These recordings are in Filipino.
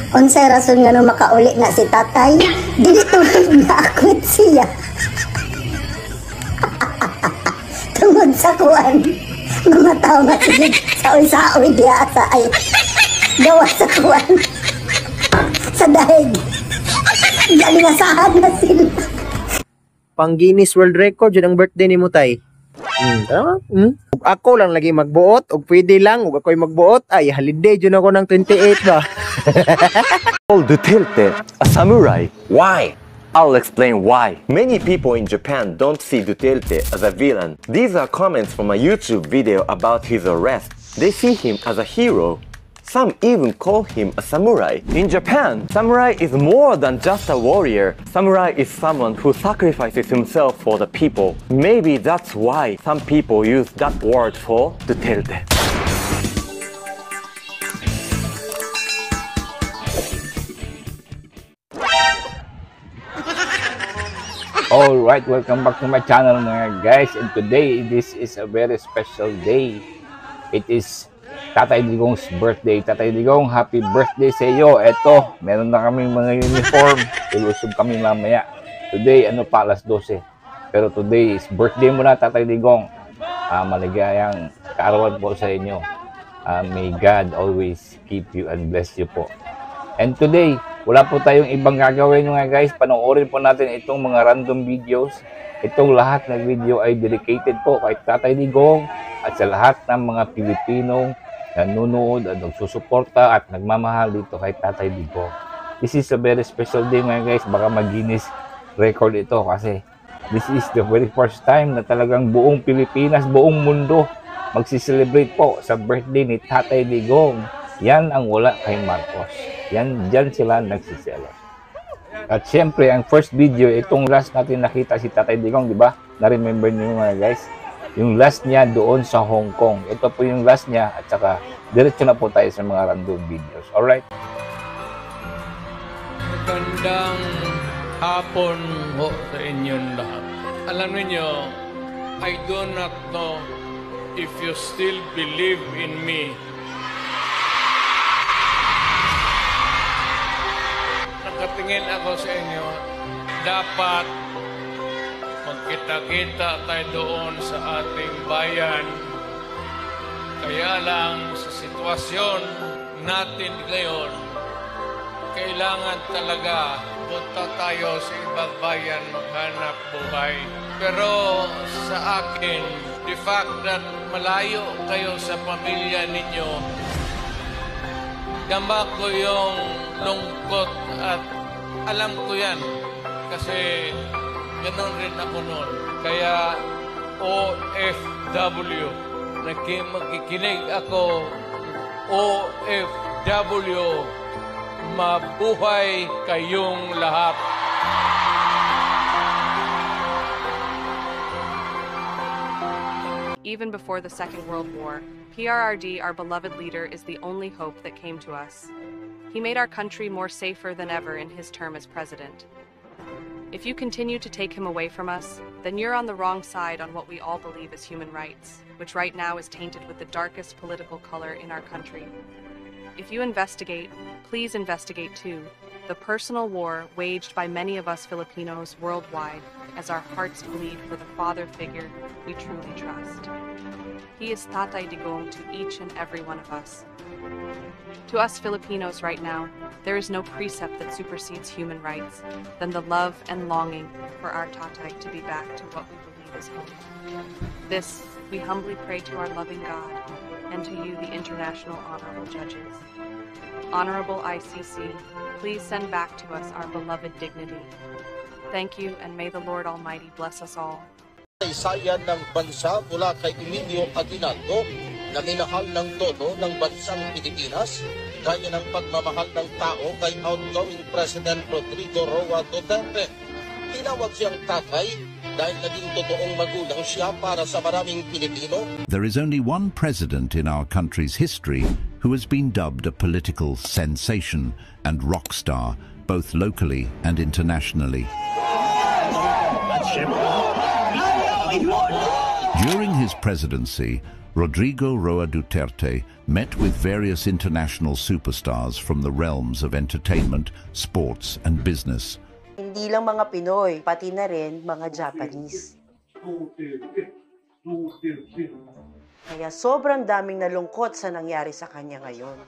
Unsay rason nga no makauli na si tatay? Dili tungod na akwit siya. Tungod sa kuwan. Mga tao nga sige saoy-saoy diya sa ay gawa sa kuwan. Sa dahig. Galingasahan na sila. Pang Guinness World Record yun ang birthday ni mo tay. Ug ako lang lagi magbuot ug pwede lang ug ako'y magbuot ay holiday jud ako ng 28 ba. Called Duterte a samurai. Why? I'll explain why. Many people in Japan don't see Duterte as a villain. These are comments from a YouTube video about his arrest. They see him as a hero. Some even call him a samurai. In Japan, samurai is more than just a warrior. Samurai is someone who sacrifices himself for the people. Maybe that's why some people use that word for Duterte. Alright, welcome back to my channel mga guys, and today this is a very special day. It is Tatay Digong's birthday. Tatay Digong, happy birthday sa iyo. Eto, meron na kaming mga uniform. Ilusog kami mamaya. Today, alas 12. Pero today is birthday mo na, Tatay Digong. Maligayang kaarawan po sa inyo. May God always keep you and bless you po. And today, wala po tayong ibang gagawin mga guys. Panoorin po natin itong mga random videos. Itong lahat ng video ay dedicated po kay Tatay Digong at sa lahat ng mga Pilipinong nanonood at nagsusuporta at nagmamahal dito kay Tatay Digong. This is a very special day mga guys. Baka mag-Guinness record ito kasi this is the very first time na talagang buong Pilipinas, buong mundo magsiselebrate po sa birthday ni Tatay Digong. Yan ang wala kay Marcos. Diyan sila nagsiselo. At syempre, ang first video, itong last natin nakita si Tatay Digong, di ba? Na-remember niyo mga guys? Yung last niya doon sa Hong Kong. Ito po yung last niya at saka diretso na po tayo sa mga random videos. Alright? Magandang hapon ho sa inyong lahat. Alam niyo, I do not know if you still believe in me. Nakatingin ako sa inyo, dapat magkita-kita tayo doon sa ating bayan. Kaya lang sa sitwasyon natin ngayon, kailangan talaga punta tayo sa ibang bayan maghanap buhay. Pero sa akin, the fact that malayo kayo sa pamilya ninyo, dama ko yung lungkot at alam ko yan kasi ganon rin ako noon. Kaya OFW, magkikinig ako, OFW, mabuhay kayong lahat. Even before the Second World War, PRRD, our beloved leader, is the only hope that came to us. He made our country more safer than ever in his term as president. If you continue to take him away from us, then you're on the wrong side on what we all believe is human rights, which right now is tainted with the darkest political color in our country. If you investigate, please investigate too, the personal war waged by many of us Filipinos worldwide as our hearts bleed for the father figure we truly trust. He is Tatay Digong to each and every one of us. To us Filipinos right now, there is no precept that supersedes human rights than the love and longing for our Tatay to be back to what we believe is home. This, we humbly pray to our loving God and to you, the international honorable judges. Honorable ICC, please send back to us our beloved dignity. Thank you, and may the Lord Almighty bless us all. Isayan ng bansa mula kay Emilio Aguinaldo na minahal ng todo ng bansang Pilipinas gaya ng pagmamahal ng tao kay outgoing President Rodrigo Roa Duterte. Tinawag siyang tatay dahil naging totoong magulang siya para sa maraming Pilipino. There is only one president in our country's history who has been dubbed a political sensation and rock star, both locally and internationally. During his presidency, Rodrigo Roa Duterte met with various international superstars from the realms of entertainment, sports, and business. Hindi lang mga Pinoy, pati na rin mga Japanese. Kaya sobrang daming nalungkot sa nangyari sa kanya ngayon.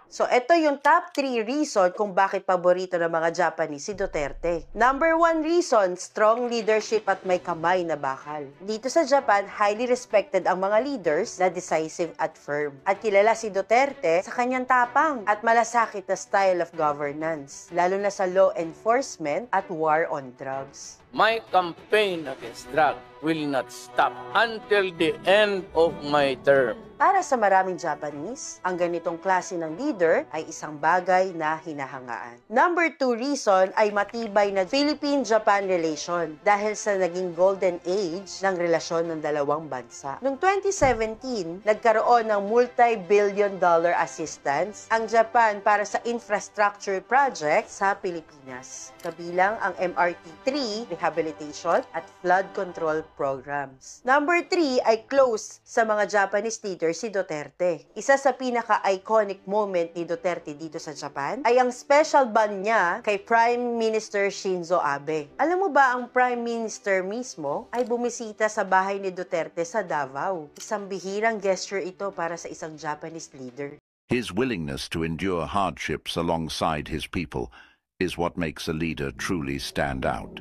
So, ito yung top 3 reason kung bakit paborito ng mga Japanese si Duterte. Number 1 reason, strong leadership at may kamay na bakal. Dito sa Japan, highly respected ang mga leaders na decisive at firm. At kilala si Duterte sa kanyang tapang at malasakit na style of governance, lalo na sa law enforcement at war on drugs. My campaign against drug will not stop until the end of my term. Para sa maraming Japanese, ang ganitong klase ng leader ay isang bagay na hinahangaan. Number 2 reason ay matibay na Philippine-Japan relation dahil sa naging golden age ng relasyon ng dalawang bansa. Noong 2017, nagkaroon ng multi-billion dollar assistance ang Japan para sa infrastructure project sa Pilipinas, kabilang ang MRT-3 rehabilitation at flood control programs. Number 3 ay close sa mga Japanese leaders si Duterte. Isa sa pinaka-iconic moment ni Duterte dito sa Japan ay ang special ban niya kay Prime Minister Shinzo Abe. Alam mo ba ang Prime Minister mismo ay bumisita sa bahay ni Duterte sa Davao? Isang bihirang gesture ito para sa isang Japanese leader. His willingness to endure hardships alongside his people is what makes a leader truly stand out.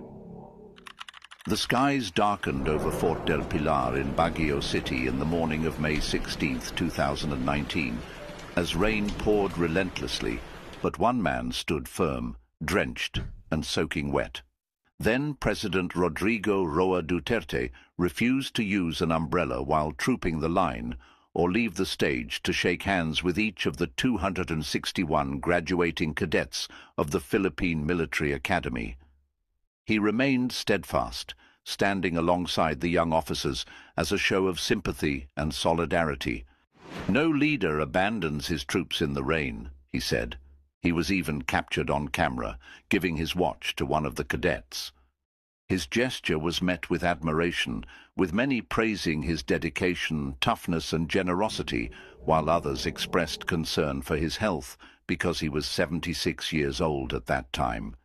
The skies darkened over Fort del Pilar in Baguio City in the morning of May 16, 2019, as rain poured relentlessly, but one man stood firm, drenched and soaking wet. Then President Rodrigo Roa Duterte refused to use an umbrella while trooping the line or leave the stage to shake hands with each of the 261 graduating cadets of the Philippine Military Academy. He remained steadfast, standing alongside the young officers as a show of sympathy and solidarity. No leader abandons his troops in the rain, he said. He was even captured on camera, giving his watch to one of the cadets. His gesture was met with admiration, with many praising his dedication, toughness and generosity, while others expressed concern for his health because he was 76 years old at that time.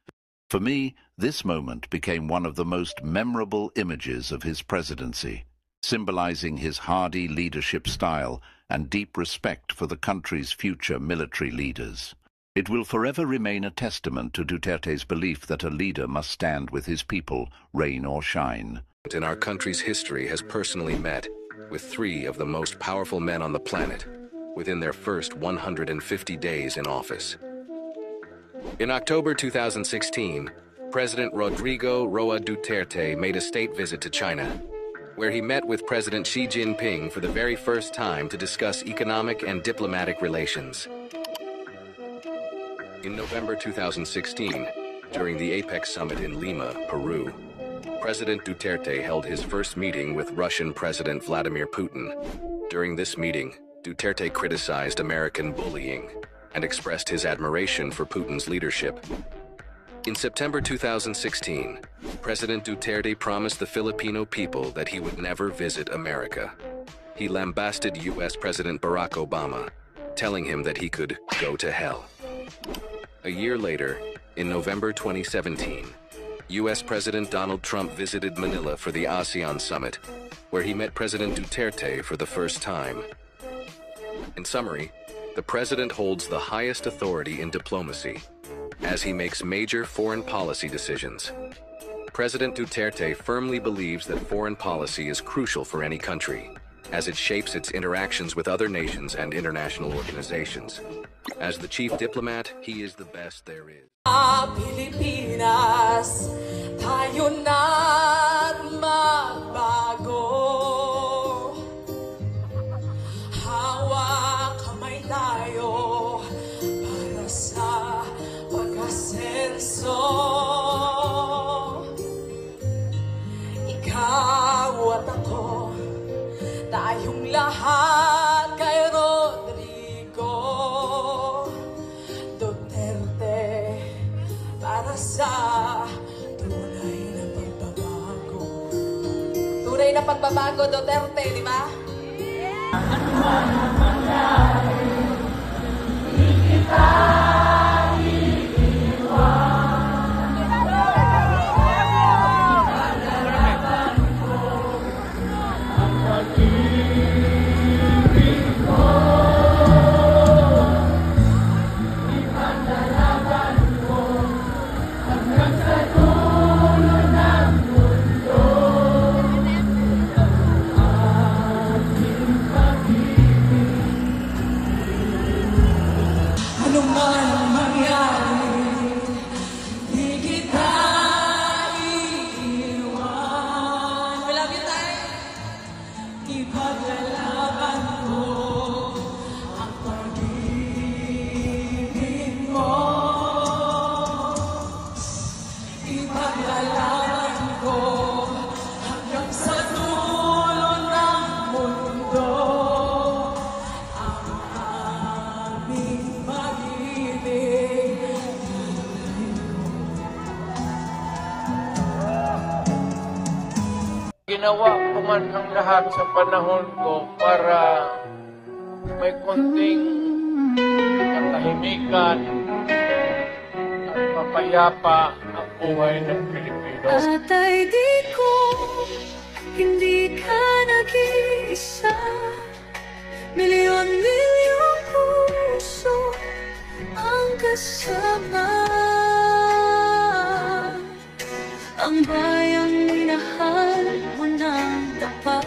For me, this moment became one of the most memorable images of his presidency, symbolizing his hardy leadership style and deep respect for the country's future military leaders. It will forever remain a testament to Duterte's belief that a leader must stand with his people, rain or shine. In our country's history has personally met with 3 of the most powerful men on the planet within their first 150 days in office. In October 2016, President Rodrigo Roa Duterte made a state visit to China, where he met with President Xi Jinping for the very first time to discuss economic and diplomatic relations. In November 2016, during the APEC summit in Lima, Peru, President Duterte held his first meeting with Russian President Vladimir Putin. During this meeting, Duterte criticized American bullying and expressed his admiration for Putin's leadership. In September 2016, President Duterte promised the Filipino people that he would never visit America. He lambasted U.S. President Barack Obama, telling him that he could go to hell. A year later, in November 2017, U.S. President Donald Trump visited Manila for the ASEAN summit, where he met President Duterte for the first time. In summary, the president holds the highest authority in diplomacy, as he makes major foreign policy decisions. President Duterte firmly believes that foreign policy is crucial for any country, as it shapes its interactions with other nations and international organizations. As the chief diplomat, he is the best there is. Pilipinas, tayo na't magbago. Hawak kamay tayo para sa pag-asenso. Ikaw at ako, tayong lahat kay Rodrigo Duterte para sa tunay na pagbabago. pagbabago Duterte, di ba? Ano man ang mangyari, di kita iiwan. We love you, Tay. Ipaglalaban ko ang pag-ibig mo. Ipaglalaban ko hanggang sa dulo ng mundo. Ang aming pag-ibig. Ginawa ko man ang lahat sa panahon ko para may konting katahimikan at mapayapa ang buhay ng Pilipino. At ay di ko, hindi ka nag-iisa. Milyon-milyong puso ang kasama. Ang bayang minahal mo ng tapat,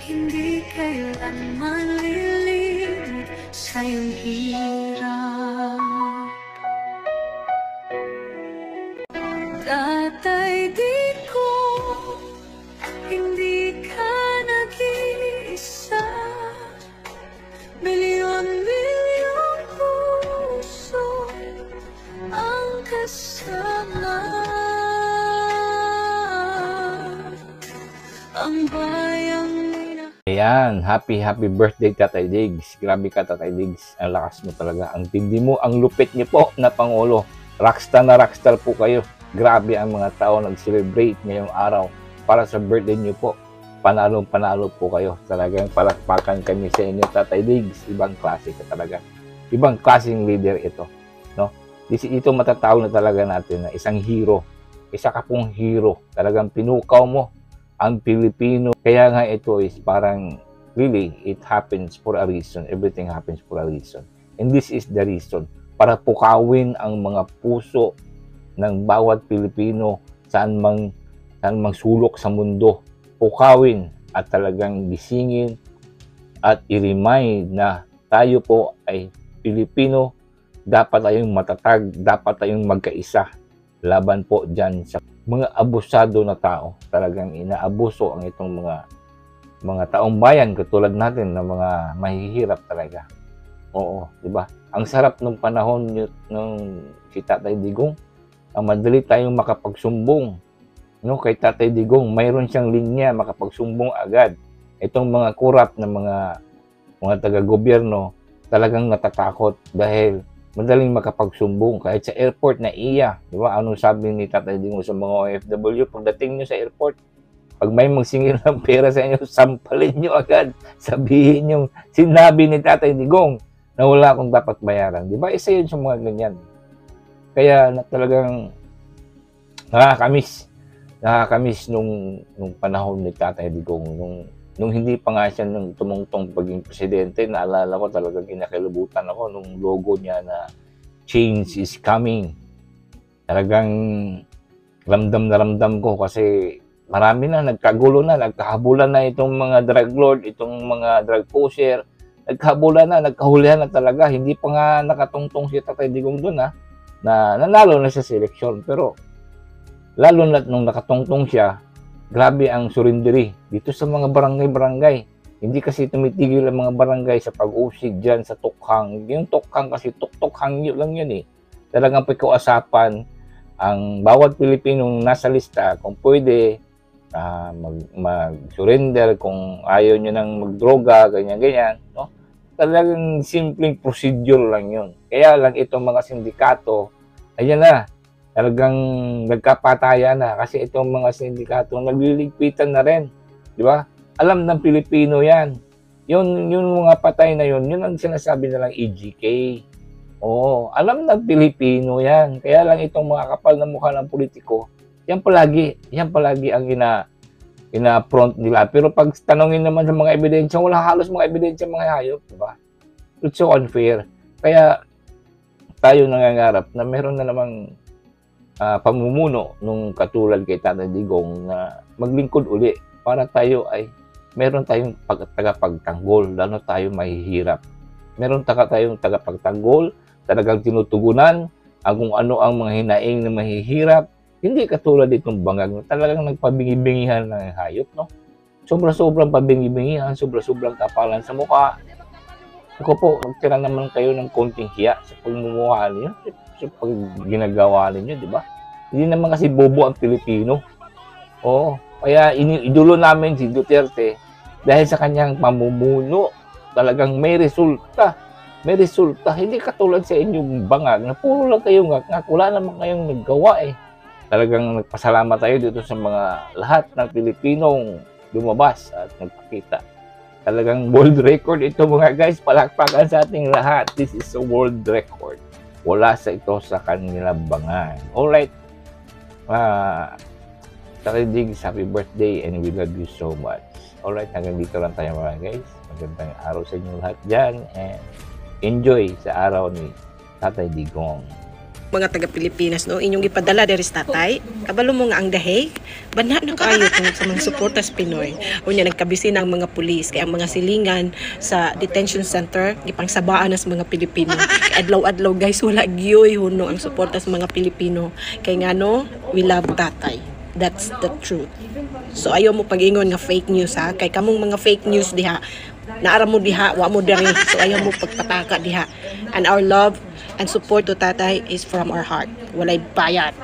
hindi kailanman lilimit sa iyong hirap. Tatay, di ko, hindi ka nag-iisa. Milyon-milyong puso ang kasama. Ang bayang Ayan, happy birthday Tatay Diggs. Grabe ka Tatay Diggs, ang lakas mo talaga. Ang tindi mo, ang lupit niyo po na Pangulo. Rockstar na rockstar po kayo. Grabe ang mga tao nag-celebrate ngayong araw para sa birthday niyo po. Panalo po kayo. Talagang palakpakan kami sa inyo Tatay Diggs. Ibang klase ka talaga. Ibang klaseng leader ito. No? Ito matatawag na talaga natin na isang hero. Isa ka pong hero. Talagang pinukaw mo ang Pilipino. Kaya nga ito is parang really, it happens for a reason. Everything happens for a reason. And this is the reason. Para pukawin ang mga puso ng bawat Pilipino saan mang sulok sa mundo. Pukawin at talagang gisingin at i-remind na tayo po ay Pilipino. Dapat tayong matatag, dapat tayong magkaisa. Laban po dyan sa mga abusado na tao. Talagang inaabuso ang itong mga taong bayan katulad natin na mga mahihirap talaga. Oo, di ba? Ang sarap ng panahon ng si Tatay Digong. Ang madali tayong makapagsumbong. No, kay Tatay Digong, mayroon siyang linya makapagsumbong agad. Itong mga kurap na mga taga-gobyerno talagang natatakot dahil madaling makapagsumbong kahit sa airport na iya. Di ba? Anong sabi ni Tatay Digong sa mga OFW? Pagdating nyo sa airport, pag may magsingil ng pera sa inyo, sampalin nyo agad. Sabihin nyo, sinabi ni Tatay Digong na wala akong dapat bayaran. Di ba? Isa yun sa mga ganyan. Kaya talagang nakakamiss nung panahon ni Tatay Digong. Nung hindi pa nga siya nung tumungtong paging presidente, naalala ko talagang kinakilabutan ako nung logo niya na change is coming. Talagang ramdam ko kasi marami na, nagkagulo na, nagkahabulan na itong mga drug lord, itong mga drug pusher, nagkahabulan na, nagkahulihan na talaga. Hindi pa nga nakatungtong si Tatay Digong doon na nanalo na sa seleksyon. Pero lalo na nung nakatungtong siya, grabe ang surindiri dito sa mga barangay-barangay. Hindi kasi tumitigil ang mga barangay sa pag-usig dyan sa tukhang. Yung tukhang kasi tuk-tukhang lang yun eh. Talagang pagkausapan ang bawat Pilipinong nasa lista kung pwede mag-surrender, kung ayaw nyo nang magdroga, ganyan-ganyan. No? Talagang simpleng procedure lang yun. Kaya lang itong mga sindikato, ayan na, talagang nagkapatayan na kasi itong mga sindikato nagliligpitan na rin, di ba? Alam ng Pilipino yan. Yung mga patay na yun ang sinasabi nilang EGK. Oo, alam ng Pilipino yan. Kaya lang itong mga kapal na mukha ng politiko, yan palagi ang ina-front nila. Pero pag tanongin naman sa mga ebidensya, wala halos mga ebidensya mga hayop, di ba? It's so unfair. Kaya tayo nangangarap na meron na namang pamumuno nung katulad kay Tatay Digong na maglingkod uli para tayo ay meron tayong tagapagtanggol, lalo tayo mahihirap. Meron tayong tagapagtanggol, talagang tinutugunan kung ano ang mga hinaing na mahihirap. Hindi katulad itong bangag na talagang nagpabingi-bingihan ng hayop, no? Sobra-sobrang pabingi-bingihan, sobra-sobrang kapalan sa mukha. Ako po, magtira naman kayo ng konting hiya sa pagmumukha niyo, sa pag ginagawa ninyo, di ba? Hindi naman kasi bobo ang Pilipino. Oo, kaya idolo namin si Duterte dahil sa kanyang pamumuno, talagang may resulta. May resulta. Hindi katulad sa inyong bangag na puro lang kayo ngak-ngak. Wala naman kayong naggawa eh. Talagang nagpasalamat tayo dito sa mga lahat ng Pilipinong lumabas at nagpakita. Talagang world record ito mga guys. Palakpakan sa ating lahat. This is a world record. Wala sa ito sa kanila bangan. Alright. Tatay Diggs, happy birthday and we love you so much. Alright, hanggang dito lang tayo mga guys. Magandang araw sa inyo lahat dyan and enjoy sa araw ni Tatay Digong. Mga taga-Pilipinas, no, inyong ipadala diri sa tatay. Kabalo mo nga ang dahay, banha na kayo tungod sa mga suportas Pinoy. Unya nagkabisin ang mga pulis, kaya ang mga silingan sa detention center, ipangsabaan na sa mga Pilipino. Adlaw-adlaw guys, wala giyoy huno ang suportas sa mga Pilipino. Kaya nga no, we love tatay. That's the truth. So ayaw mo pag-ingon nga fake news ha. Kay kamong mga fake news diha, naara mo diha, wa mo diri. So ayaw mo pagpataka diha. And our love and support to tatay is from our heart. Walay bayad.